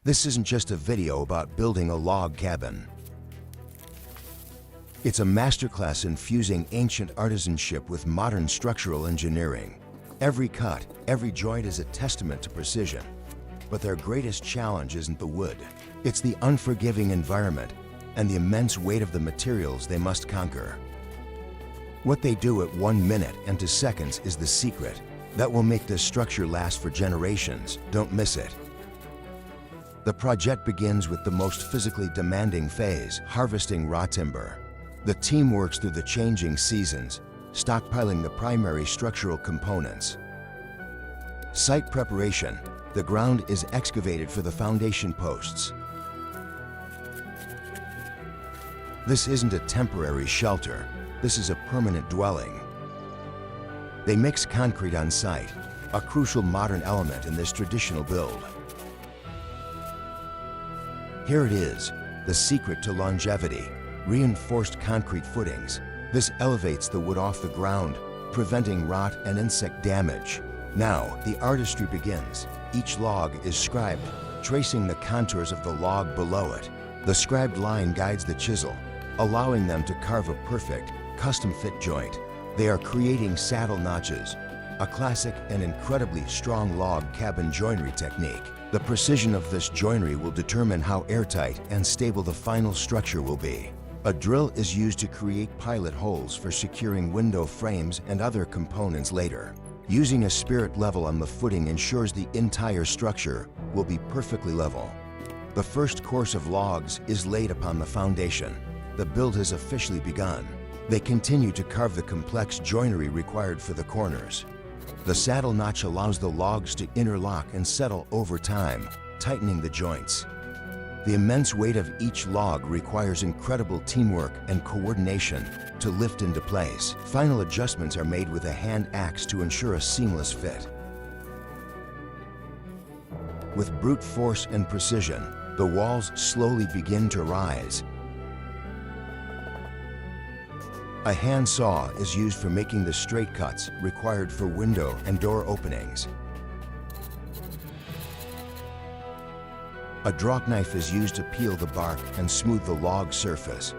This isn't just a video about building a log cabin. It's a masterclass in fusing ancient artisanship with modern structural engineering. Every cut, every joint is a testament to precision. But their greatest challenge isn't the wood. It's the unforgiving environment and the immense weight of the materials they must conquer. What they do at 1 minute and to seconds is the secret that will make this structure last for generations. Don't miss it. The project begins with the most physically demanding phase, harvesting raw timber. The team works through the changing seasons, stockpiling the primary structural components. Site preparation. The ground is excavated for the foundation posts. This isn't a temporary shelter. This is a permanent dwelling. They mix concrete on site, a crucial modern element in this traditional build. Here it is, the secret to longevity: reinforced concrete footings. This elevates the wood off the ground, preventing rot and insect damage. Now, the artistry begins. Each log is scribed, tracing the contours of the log below it. The scribed line guides the chisel, allowing them to carve a perfect, custom-fit joint. They are creating saddle notches, a classic and incredibly strong log cabin joinery technique. The precision of this joinery will determine how airtight and stable the final structure will be. A drill is used to create pilot holes for securing window frames and other components later. Using a spirit level on the footing ensures the entire structure will be perfectly level. The first course of logs is laid upon the foundation. The build has officially begun. They continue to carve the complex joinery required for the corners. The saddle notch allows the logs to interlock and settle over time, tightening the joints. The immense weight of each log requires incredible teamwork and coordination to lift into place. Final adjustments are made with a hand axe to ensure a seamless fit. With brute force and precision, the walls slowly begin to rise. A hand saw is used for making the straight cuts required for window and door openings. A draw knife is used to peel the bark and smooth the log surface.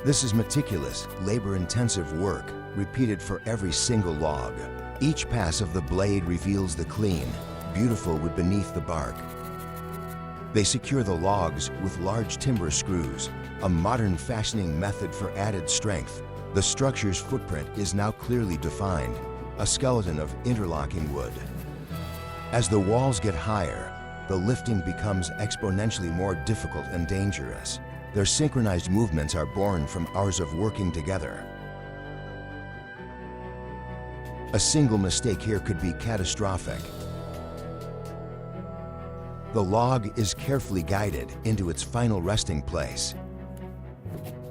This is meticulous, labor-intensive work, repeated for every single log. Each pass of the blade reveals the clean, beautiful wood beneath the bark. They secure the logs with large timber screws, a modern fastening method for added strength. The structure's footprint is now clearly defined, a skeleton of interlocking wood. As the walls get higher, the lifting becomes exponentially more difficult and dangerous. Their synchronized movements are born from hours of working together. A single mistake here could be catastrophic. The log is carefully guided into its final resting place.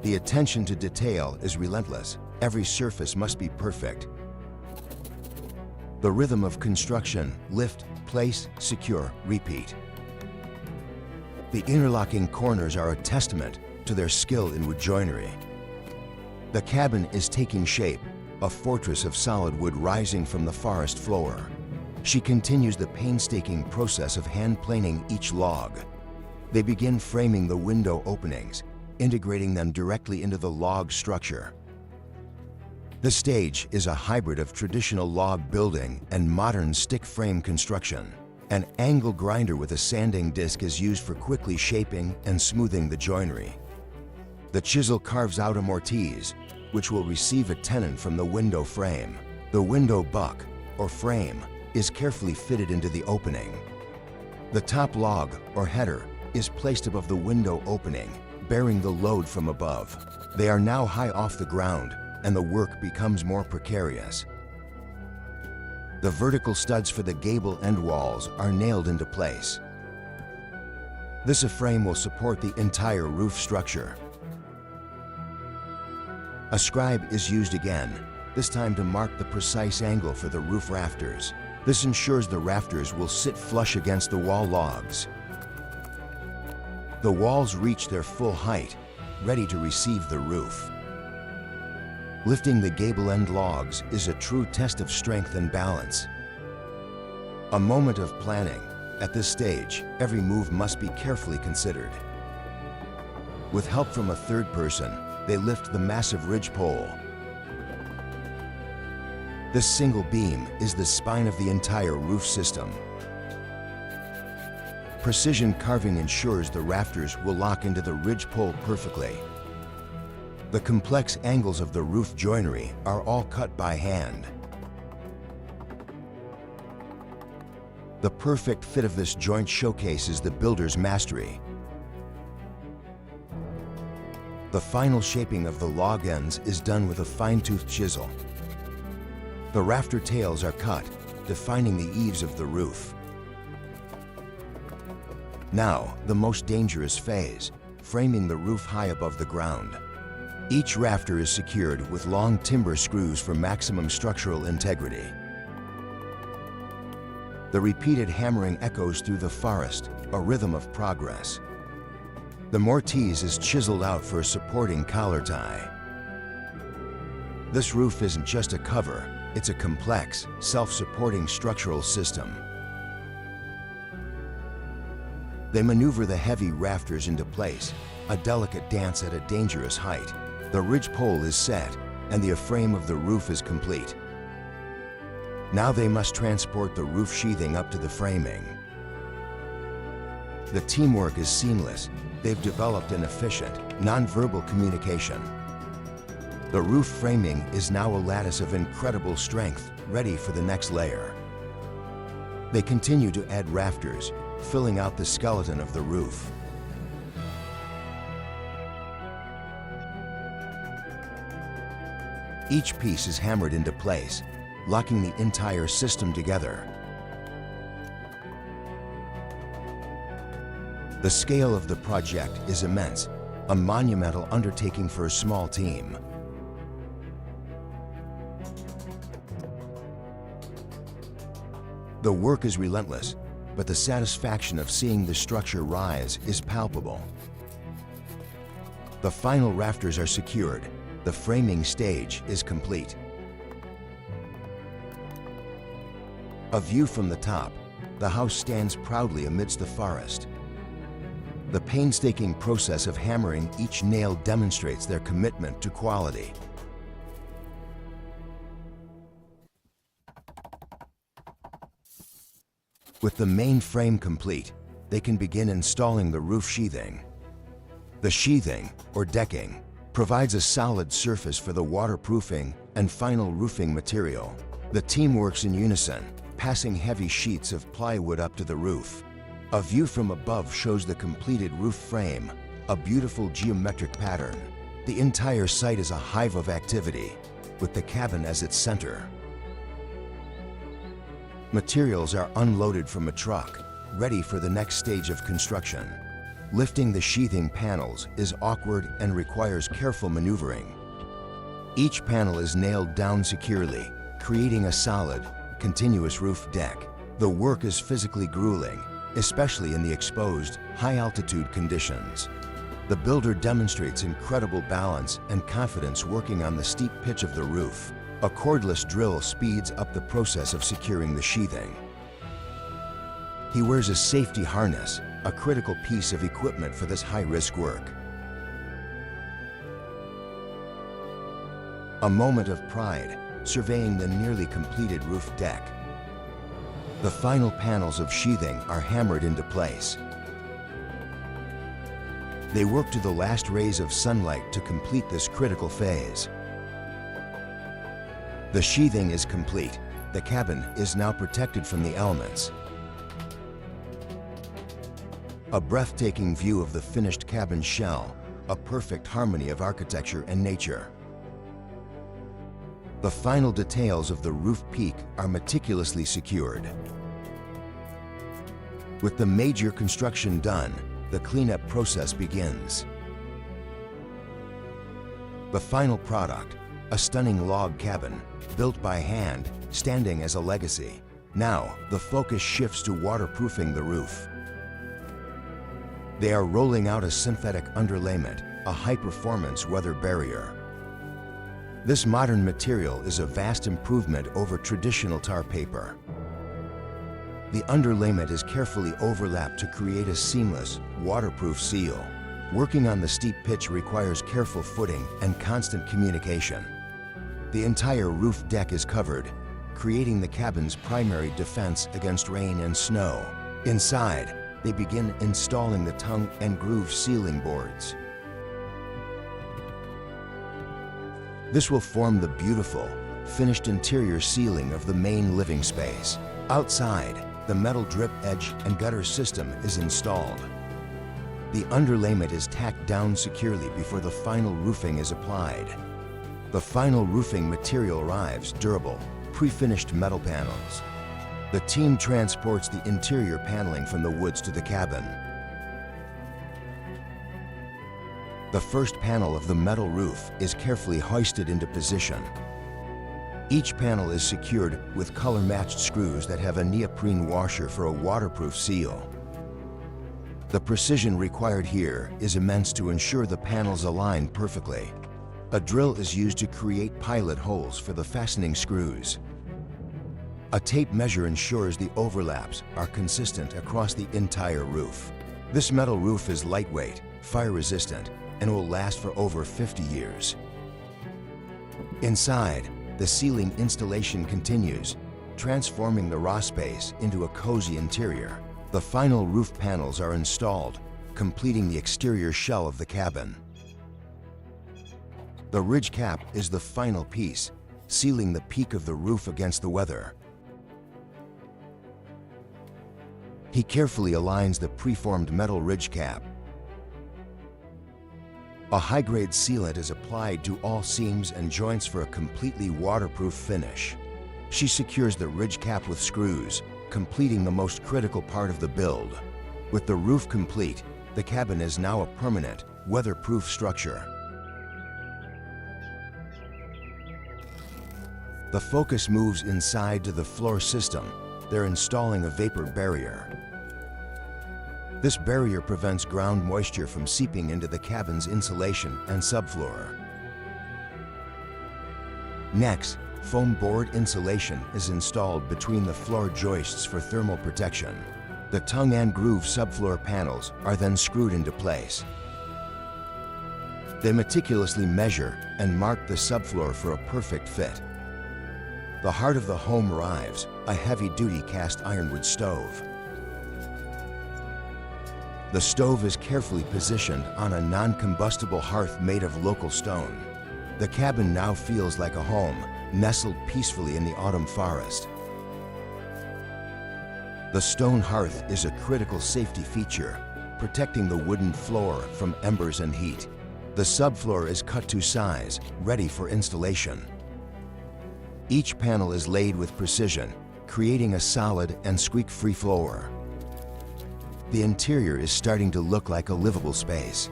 The attention to detail is relentless. Every surface must be perfect. The rhythm of construction: lift, place, secure, repeat. The interlocking corners are a testament to their skill in wood joinery. The cabin is taking shape, a fortress of solid wood rising from the forest floor. She continues the painstaking process of hand-planing each log. They begin framing the window openings, integrating them directly into the log structure. The stage is a hybrid of traditional log building and modern stick frame construction. An angle grinder with a sanding disc is used for quickly shaping and smoothing the joinery. The chisel carves out a mortise, which will receive a tenon from the window frame. The window buck, or frame, is carefully fitted into the opening. The top log, or header, is placed above the window opening, bearing the load from above. They are now high off the ground, and the work becomes more precarious. The vertical studs for the gable end walls are nailed into place. This frame will support the entire roof structure. A scribe is used again, this time to mark the precise angle for the roof rafters. This ensures the rafters will sit flush against the wall logs. The walls reach their full height, ready to receive the roof. Lifting the gable end logs is a true test of strength and balance. A moment of planning, At this stage, every move must be carefully considered. With help from a third person, they lift the massive ridge pole. This single beam is the spine of the entire roof system. Precision carving ensures the rafters will lock into the ridge pole perfectly. The complex angles of the roof joinery are all cut by hand. The perfect fit of this joint showcases the builder's mastery. The final shaping of the log ends is done with a fine-toothed chisel. The rafter tails are cut, defining the eaves of the roof. Now, the most dangerous phase, framing the roof high above the ground. Each rafter is secured with long timber screws for maximum structural integrity. The repeated hammering echoes through the forest, a rhythm of progress. The mortise is chiseled out for a supporting collar tie. This roof isn't just a cover, it's a complex, self-supporting structural system. They maneuver the heavy rafters into place, a delicate dance at a dangerous height. The ridge pole is set, and the frame of the roof is complete. Now they must transport the roof sheathing up to the framing. The teamwork is seamless. They've developed an efficient, non-verbal communication. The roof framing is now a lattice of incredible strength, ready for the next layer. They continue to add rafters, filling out the skeleton of the roof. Each piece is hammered into place, locking the entire system together. The scale of the project is immense, a monumental undertaking for a small team. The work is relentless, but the satisfaction of seeing the structure rise is palpable. The final rafters are secured. The framing stage is complete. A view from the top, the house stands proudly amidst the forest. The painstaking process of hammering each nail demonstrates their commitment to quality. With the main frame complete, they can begin installing the roof sheathing. The sheathing, or decking, provides a solid surface for the waterproofing and final roofing material. The team works in unison, passing heavy sheets of plywood up to the roof. A view from above shows the completed roof frame, a beautiful geometric pattern. The entire site is a hive of activity, with the cabin as its center. Materials are unloaded from a truck, ready for the next stage of construction. Lifting the sheathing panels is awkward and requires careful maneuvering. Each panel is nailed down securely, creating a solid, continuous roof deck. The work is physically grueling, especially in the exposed, high-altitude conditions. The builder demonstrates incredible balance and confidence working on the steep pitch of the roof. A cordless drill speeds up the process of securing the sheathing. He wears a safety harness, a critical piece of equipment for this high-risk work. A moment of pride, surveying the nearly completed roof deck. The final panels of sheathing are hammered into place. They work to the last rays of sunlight to complete this critical phase. The sheathing is complete. The cabin is now protected from the elements. A breathtaking view of the finished cabin shell, a perfect harmony of architecture and nature. The final details of the roof peak are meticulously secured. With the major construction done, the cleanup process begins. The final product, a stunning log cabin, built by hand, standing as a legacy. Now, the focus shifts to waterproofing the roof. They are rolling out a synthetic underlayment, a high-performance weather barrier. This modern material is a vast improvement over traditional tar paper. The underlayment is carefully overlapped to create a seamless, waterproof seal. Working on the steep pitch requires careful footing and constant communication. The entire roof deck is covered, creating the cabin's primary defense against rain and snow. Inside, they begin installing the tongue and groove sealing boards. This will form the beautiful, finished interior ceiling of the main living space. Outside, the metal drip edge and gutter system is installed. The underlayment is tacked down securely before the final roofing is applied. The final roofing material arrives durable, pre-finished metal panels. The team transports the interior paneling from the woods to the cabin. The first panel of the metal roof is carefully hoisted into position. Each panel is secured with color-matched screws that have a neoprene washer for a waterproof seal. The precision required here is immense to ensure the panels align perfectly. A drill is used to create pilot holes for the fastening screws. A tape measure ensures the overlaps are consistent across the entire roof. This metal roof is lightweight, fire-resistant, and will last for over 50 years. Inside, the ceiling installation continues, transforming the raw space into a cozy interior. The final roof panels are installed, completing the exterior shell of the cabin. The ridge cap is the final piece, sealing the peak of the roof against the weather. He carefully aligns the preformed metal ridge cap. A high-grade sealant is applied to all seams and joints for a completely waterproof finish. She secures the ridge cap with screws, completing the most critical part of the build. With the roof complete, the cabin is now a permanent, weatherproof structure. The focus moves inside to the floor system. They're installing a vapor barrier. This barrier prevents ground moisture from seeping into the cabin's insulation and subfloor. Next, foam board insulation is installed between the floor joists for thermal protection. The tongue and groove subfloor panels are then screwed into place. They meticulously measure and mark the subfloor for a perfect fit. The heart of the home arrives, a heavy-duty cast ironwood stove. The stove is carefully positioned on a non-combustible hearth made of local stone. The cabin now feels like a home, nestled peacefully in the autumn forest. The stone hearth is a critical safety feature, protecting the wooden floor from embers and heat. The subfloor is cut to size, ready for installation. Each panel is laid with precision, creating a solid and squeak-free floor. The interior is starting to look like a livable space.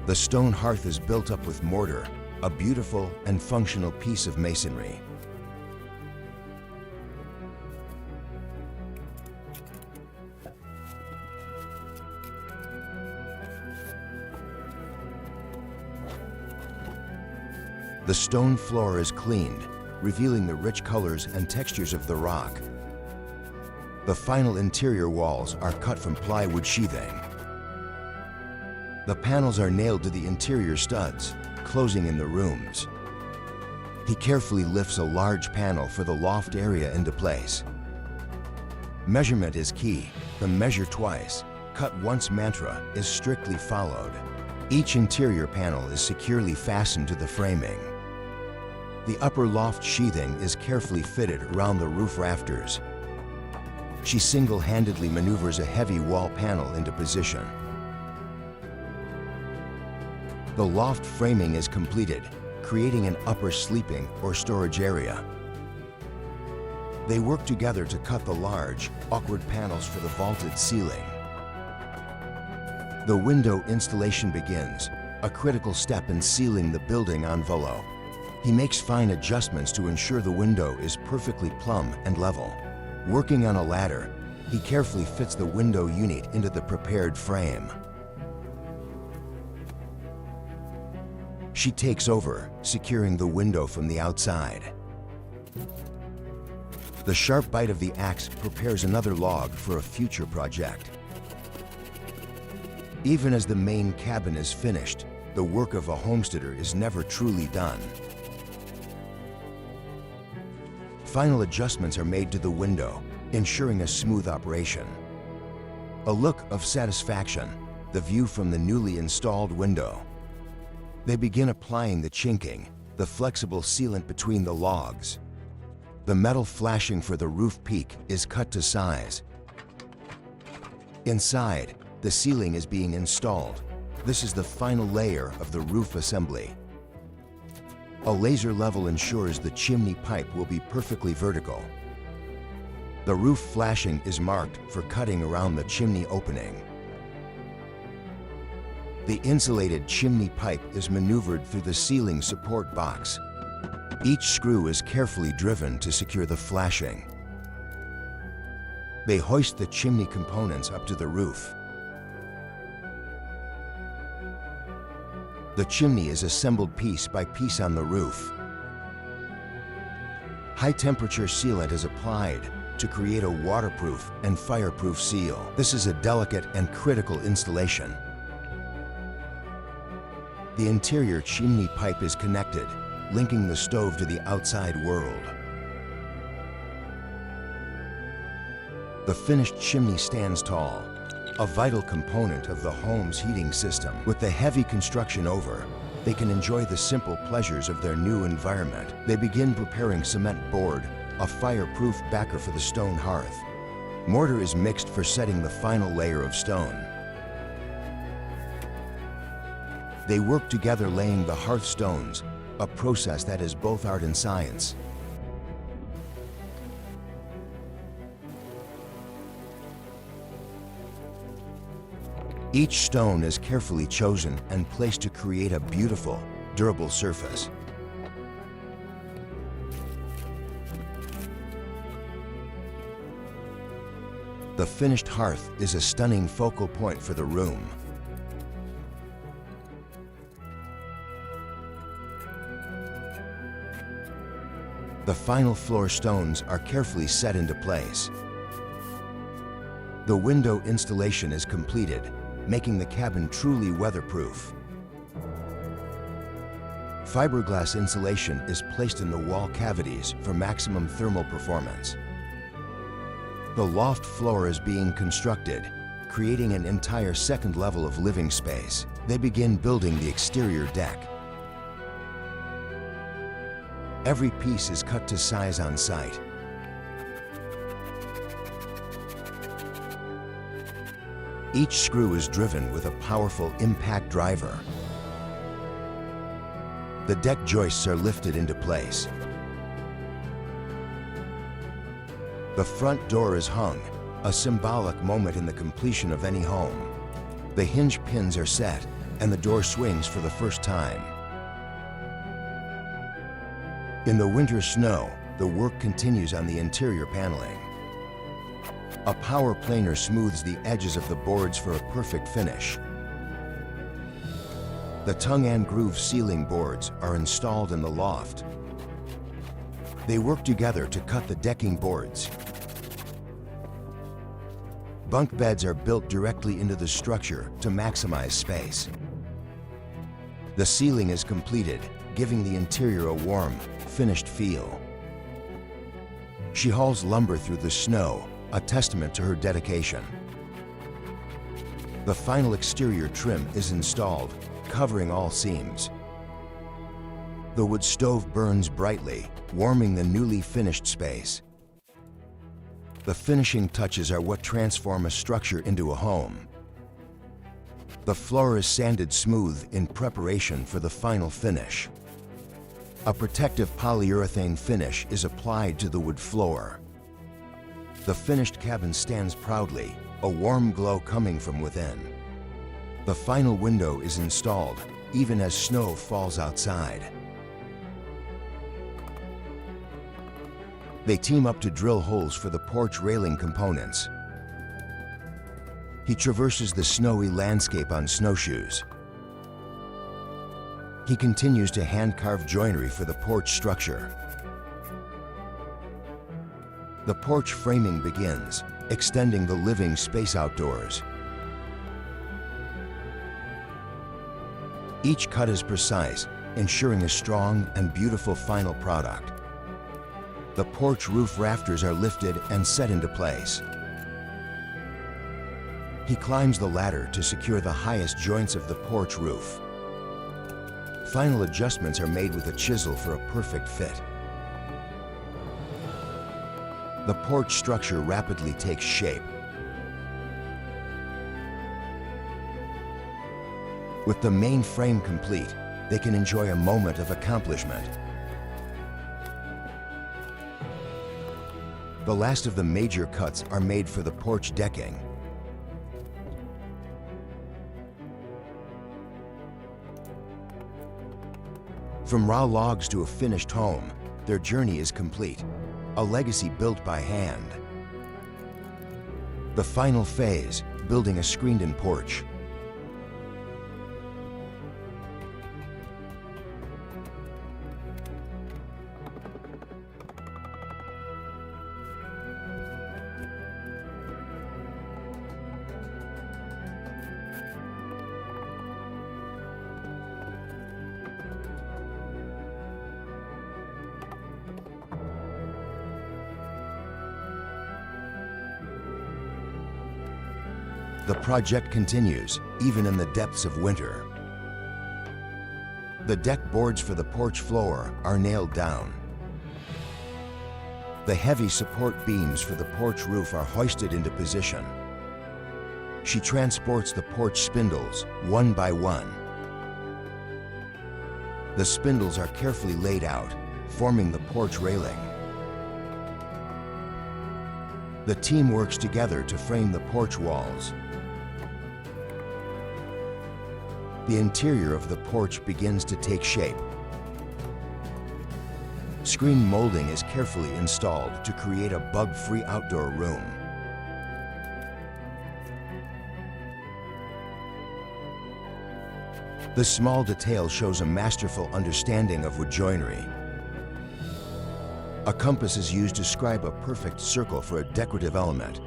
The stone hearth is built up with mortar, a beautiful and functional piece of masonry. The stone floor is cleaned, revealing the rich colors and textures of the rock. The final interior walls are cut from plywood sheathing. The panels are nailed to the interior studs, closing in the rooms. He carefully lifts a large panel for the loft area into place. Measurement is key. The measure twice, cut once mantra is strictly followed. Each interior panel is securely fastened to the framing. The upper loft sheathing is carefully fitted around the roof rafters. She single-handedly maneuvers a heavy wall panel into position. The loft framing is completed, creating an upper sleeping or storage area. They work together to cut the large, awkward panels for the vaulted ceiling. The window installation begins, a critical step in sealing the building envelope. He makes fine adjustments to ensure the window is perfectly plumb and level. Working on a ladder, he carefully fits the window unit into the prepared frame. She takes over, securing the window from the outside. The sharp bite of the axe prepares another log for a future project. Even as the main cabin is finished, the work of a homesteader is never truly done. Final adjustments are made to the window, ensuring a smooth operation. A look of satisfaction, the view from the newly installed window. They begin applying the chinking, the flexible sealant between the logs. The metal flashing for the roof peak is cut to size. Inside, the ceiling is being installed. This is the final layer of the roof assembly. A laser level ensures the chimney pipe will be perfectly vertical. The roof flashing is marked for cutting around the chimney opening. The insulated chimney pipe is maneuvered through the ceiling support box. Each screw is carefully driven to secure the flashing. They hoist the chimney components up to the roof. The chimney is assembled piece by piece on the roof. High-temperature sealant is applied to create a waterproof and fireproof seal. This is a delicate and critical installation. The interior chimney pipe is connected, linking the stove to the outside world. The finished chimney stands tall, a vital component of the home's heating system. With the heavy construction over, they can enjoy the simple pleasures of their new environment. They begin preparing cement board, a fireproof backer for the stone hearth. Mortar is mixed for setting the final layer of stone. They work together laying the hearth stones, a process that is both art and science. Each stone is carefully chosen and placed to create a beautiful, durable surface. The finished hearth is a stunning focal point for the room. The final floor stones are carefully set into place. The window installation is completed, making the cabin truly weatherproof. Fiberglass insulation is placed in the wall cavities for maximum thermal performance. The loft floor is being constructed, creating an entire second level of living space. They begin building the exterior deck. Every piece is cut to size on site. Each screw is driven with a powerful impact driver. The deck joists are lifted into place. The front door is hung, a symbolic moment in the completion of any home. The hinge pins are set, and the door swings for the first time. In the winter snow, the work continues on the interior paneling. A power planer smooths the edges of the boards for a perfect finish. The tongue and groove ceiling boards are installed in the loft. They work together to cut the decking boards. Bunk beds are built directly into the structure to maximize space. The ceiling is completed, giving the interior a warm, finished feel. She hauls lumber through the snow, a testament to her dedication. The final exterior trim is installed, covering all seams. The wood stove burns brightly, warming the newly finished space. The finishing touches are what transform a structure into a home. The floor is sanded smooth in preparation for the final finish. A protective polyurethane finish is applied to the wood floor. The finished cabin stands proudly, a warm glow coming from within. The final window is installed, even as snow falls outside. They team up to drill holes for the porch railing components. He traverses the snowy landscape on snowshoes. He continues to hand-carve joinery for the porch structure. The porch framing begins, extending the living space outdoors. Each cut is precise, ensuring a strong and beautiful final product. The porch roof rafters are lifted and set into place. He climbs the ladder to secure the highest joints of the porch roof. Final adjustments are made with a chisel for a perfect fit. The porch structure rapidly takes shape. With the main frame complete, they can enjoy a moment of accomplishment. The last of the major cuts are made for the porch decking. From raw logs to a finished home, their journey is complete, a legacy built by hand. The final phase, building a screened-in porch. The project continues, even in the depths of winter. The deck boards for the porch floor are nailed down. The heavy support beams for the porch roof are hoisted into position. She transports the porch spindles, one by one. The spindles are carefully laid out, forming the porch railing. The team works together to frame the porch walls. The interior of the porch begins to take shape. Screen molding is carefully installed to create a bug-free outdoor room. The small detail shows a masterful understanding of wood joinery. A compass is used to scribe a perfect circle for a decorative element.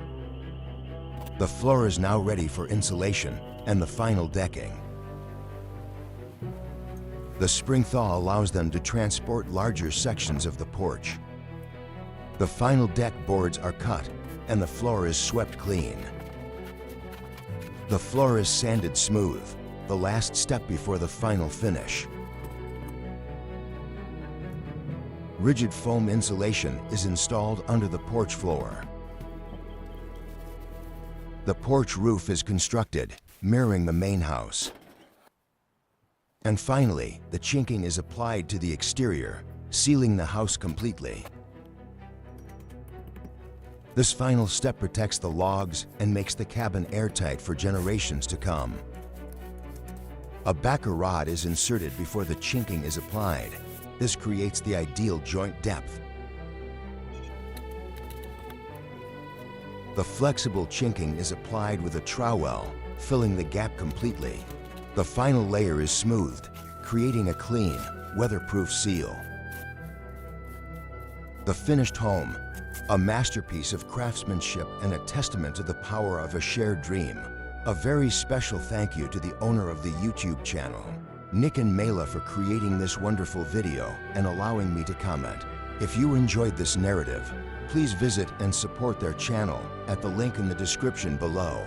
The floor is now ready for insulation and the final decking. The spring thaw allows them to transport larger sections of the porch. The final deck boards are cut and the floor is swept clean. The floor is sanded smooth, the last step before the final finish. Rigid foam insulation is installed under the porch floor. The porch roof is constructed, mirroring the main house. And finally, the chinking is applied to the exterior, sealing the house completely. This final step protects the logs and makes the cabin airtight for generations to come. A backer rod is inserted before the chinking is applied. This creates the ideal joint depth. The flexible chinking is applied with a trowel, filling the gap completely. The final layer is smoothed, creating a clean, weatherproof seal. The finished home, a masterpiece of craftsmanship and a testament to the power of a shared dream. A very special thank you to the owner of the YouTube channel, Nick and Mela, for creating this wonderful video and allowing me to comment. If you enjoyed this narrative, please visit and support their channel at the link in the description below.